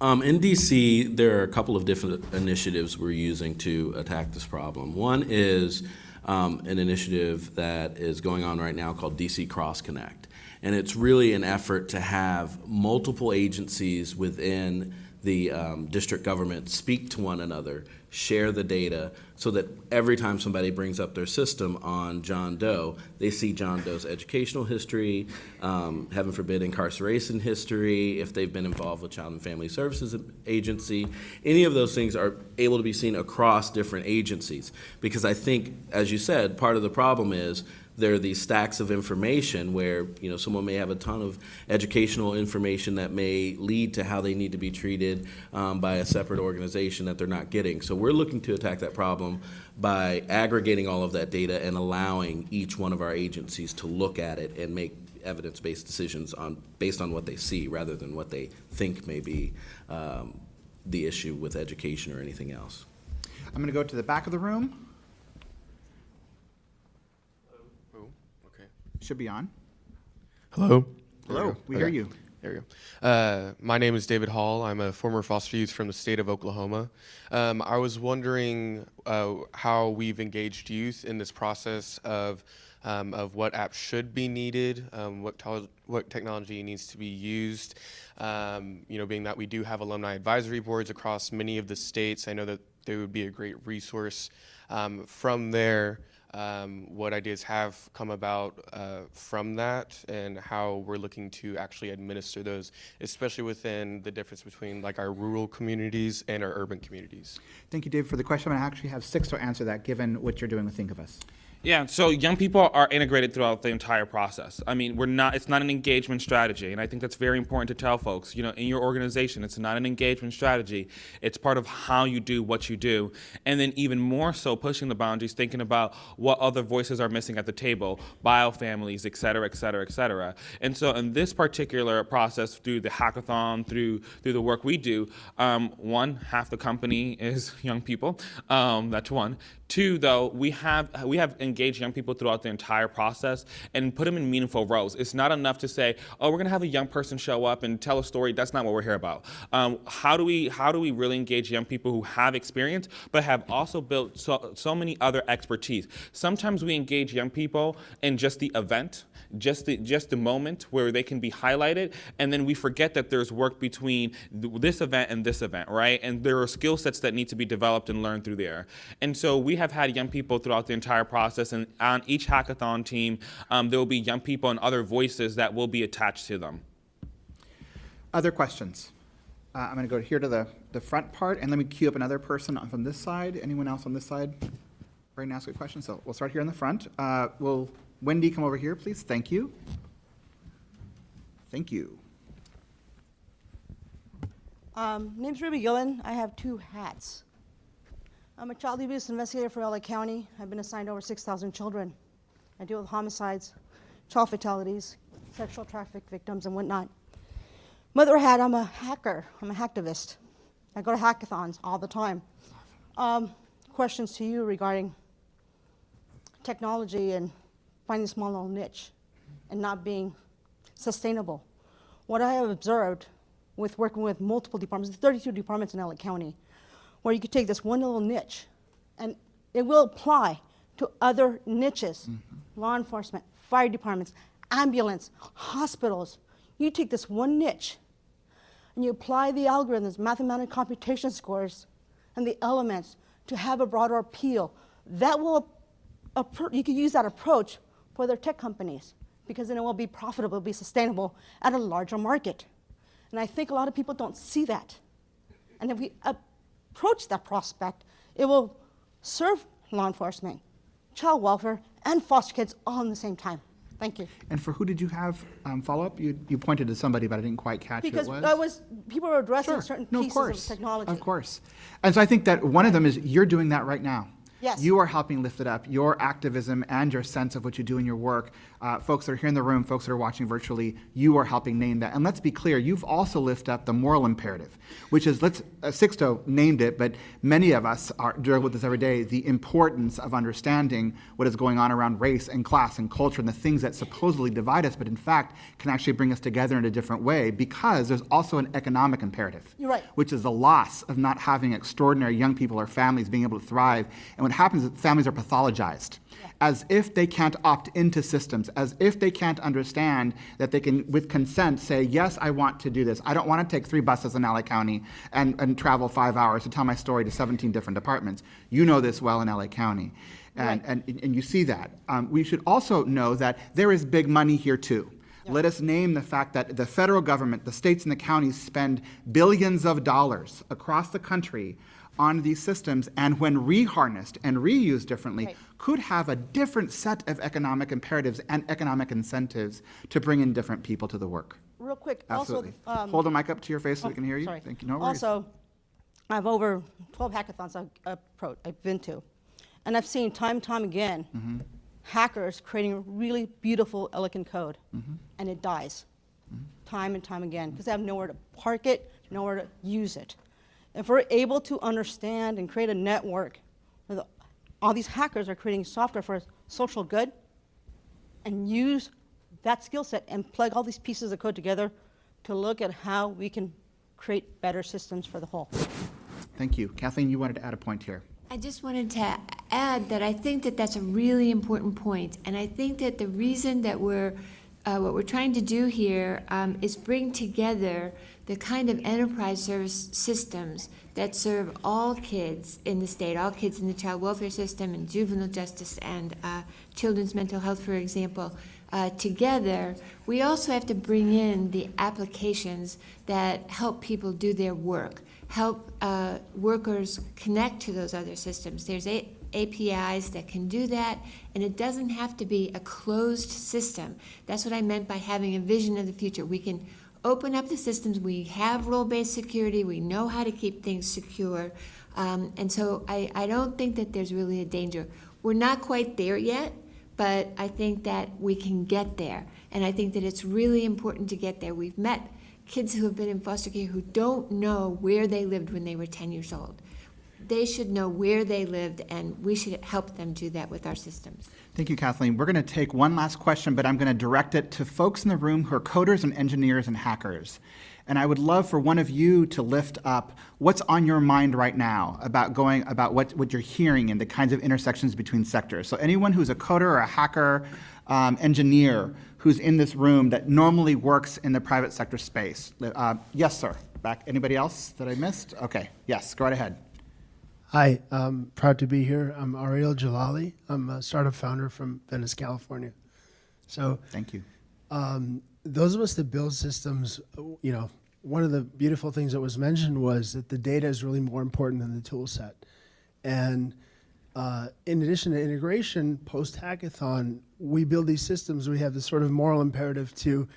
In DC, there are a couple of different initiatives we're using to attack this problem. One is an initiative that is going on right now called DC Cross Connect. And it's really an effort to have multiple agencies within the district government speak to one another, share the data, so that every time somebody brings up their system on John Doe, they see John Doe's educational history, heaven forbid incarceration history, if they've been involved with Child and Family Services Agency. Any of those things are able to be seen across different agencies. Because I think, as you said, part of the problem is there are these stacks of information where someone may have a ton of educational information that may lead to how they need to be treated by a separate organization that they're not getting. So we're looking to attack that problem by aggregating all of that data and allowing each one of our agencies to look at it and make evidence-based decisions based on what they see rather than what they think may be the issue with education or anything else. I'm going to go to the back of the room. Should be on. Hello. Hello, we hear you. There we go. My name is David Hall. I'm a former foster youth from the state of Oklahoma. I was wondering how we've engaged youth in this process of what apps should be needed, what technology needs to be used. Being that we do have alumni advisory boards across many of the states, I know that they would be a great resource. From there, what ideas have come about from that and how we're looking to actually administer those, especially within the difference between like our rural communities and our urban communities. Thank you, Dave, for the question. I'm going to actually have Sixto answer that, given what you're doing with Think of Us. Yeah, so young people are integrated throughout the entire process. I mean, it's not an engagement strategy, and I think that's very important to tell folks. You know, in your organization, it's not an engagement strategy. It's part of how you do what you do. And then even more so, pushing the boundaries, thinking about what other voices are missing at the table, bio families, et cetera, et cetera, et cetera. And so in this particular process, through the hackathon, through the work we do, one, half the company is young people. That's one. Two, though, we have engaged young people throughout the entire process and put them in meaningful roles. It's not enough to say, oh, we're going to have a young person show up and tell a story. That's not what we're here about. How do we really engage young people who have experience but have also built so many other expertise? Sometimes we engage young people in just the event, just the moment where they can be highlighted, and then we forget that there's work between this event and this event, right? And there are skill sets that need to be developed and learned through there. And so we have had young people throughout the entire process, and on each hackathon team, there will be young people and other voices that will be attached to them. Other questions? I'm going to go here to the front part, and let me queue up another person from this side. Anyone else on this side ready to ask a question? So we'll start here in the front. Will Wendy come over here, please? Thank you. Thank you. Name's Ruby Gillen. I have two hats. I'm a child abuse investigator for LA County. I've been assigned over 6,000 children. I deal with homicides, child fatalities, sexual traffic victims, and whatnot. Mother hat, I'm a hacker. I'm a hacktivist. I go to hackathons all the time. Questions to you regarding technology and finding a small little niche and not being sustainable. What I have observed with working with multiple departments, 32 departments in LA County, where you could take this one little niche and it will apply to other niches, law enforcement, fire departments, ambulance, hospitals. You take this one niche and you apply the algorithms, mathematical computation scores, and the elements to have a broader appeal. That will, you can use that approach for their tech companies, because then it will be profitable, be sustainable at a larger market. And I think a lot of people don't see that. And if we approach that prospect, it will serve law enforcement, child welfare, and foster kids all in the same time. Thank you. And for who did you have follow-up? You pointed to somebody, but I didn't quite catch Because who it was. people were addressing Sure. certain No, of pieces course. of technology. Of course. And so I think that one of them is you're doing that right now. Yes. You are helping lift it up, your activism and your sense of what you do in your work. Folks that are here in the room, folks that are watching virtually, you are helping name that. And let's be clear, you've also lifted up the moral imperative, which is, Sixto named it, but many of us deal with this every day, the importance of understanding what is going on around race and class and culture and the things that supposedly divide us, but in fact can actually bring us together in a different way, because there's also an economic imperative. You're right. Which is the loss of not having extraordinary young people or families being able to thrive. And what happens is families are pathologized, as if they can't opt into systems, as if they can't understand that they can, with consent, say, yes, I want to do this. I don't want to take 3 buses in LA County and travel 5 hours to tell my story to 17 different departments. You know this well in LA County. And you see that. We should also know that there is big money here too. Let us name the fact that the federal government, the states and the counties spend billions of dollars across the country on these systems, and when reharnessed and reused differently, could have a different set of economic imperatives and economic incentives to bring in different people to the work. Real quick, Absolutely. also... Hold the mic up to your face so we can hear you. Sorry. Thank you. No worries. Also, I have over 12 hackathons I've been to, and I've seen time and time again hackers creating really beautiful, elegant code, and it dies time and time again because they have nowhere to park it, nowhere to use it. If we're able to understand and create a network where all these hackers are creating software for social good and use that skill set and plug all these pieces of code together to look at how we can create better systems for the whole. Thank you. Kathleen, you wanted to add a point here. I just wanted to add that I think that that's a really important point, and I think that the reason that what we're trying to do here is bring together the kind of enterprise service systems that serve all kids in the state, all kids in the child welfare system and juvenile justice and children's mental health, for example, together. We also have to bring in the applications that help people do their work, help workers connect to those other systems. There's APIs that can do that, and it doesn't have to be a closed system. That's what I meant by having a vision of the future. We can open up the systems, we have role-based security, we know how to keep things secure, and so I don't think that there's really a danger. We're not quite there yet, but I think that we can get there, and I think that it's really important to get there. We've met kids who have been in foster care who don't know where they lived when they were 10 years old. They should know where they lived, and we should help them do that with our systems. Thank you, Kathleen. We're going to take one last question, but I'm going to direct it to folks in the room who are coders and engineers and hackers. And I would love for one of you to lift up what's on your mind right now about what you're hearing and the kinds of intersections between sectors. So anyone who's a coder or a hacker, engineer, who's in this room that normally works in the private sector space. Yes, sir. Back. Anybody else that I missed? Okay. Yes, go right ahead. Hi, I'm proud to be here. I'm Ariel Jalali. I'm a startup founder from Venice, California. So, Thank you. those of us that build systems, one of the beautiful things that was mentioned was that the data is really more important than the tool set. And in addition to integration, post-hackathon, we build these systems. We have this sort of moral imperative to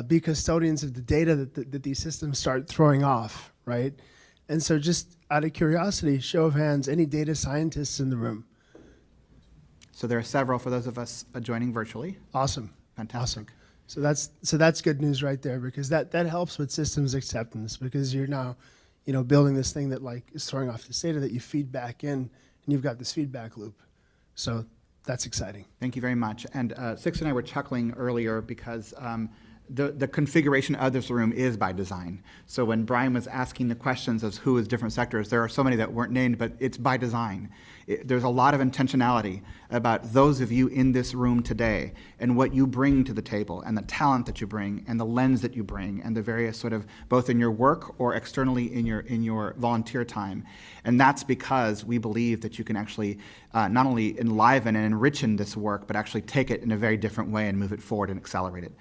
be custodians of the data that these systems start throwing off, right? And so just out of curiosity, show of hands, any data scientists in the room? So there are several for those of us joining virtually. Awesome. Fantastic. Awesome. So that's good news right there, because that helps with systems acceptance, because you're now, building this thing that is throwing off this data that you feed back in, and you've got this feedback loop. So that's exciting. Thank you very much. And Six and I were chuckling earlier because the configuration of this room is by design. So when Brian was asking the questions of who is different sectors, there are so many that weren't named, but it's by design. There's a lot of intentionality about those of you in this room today and what you bring to the table and the talent that you bring and the lens that you bring and the various sort of, both in your work or externally in your volunteer time. And that's because we believe that you can actually not only enliven and enrich in this work, but actually take it in a very different way and move it forward and accelerate it.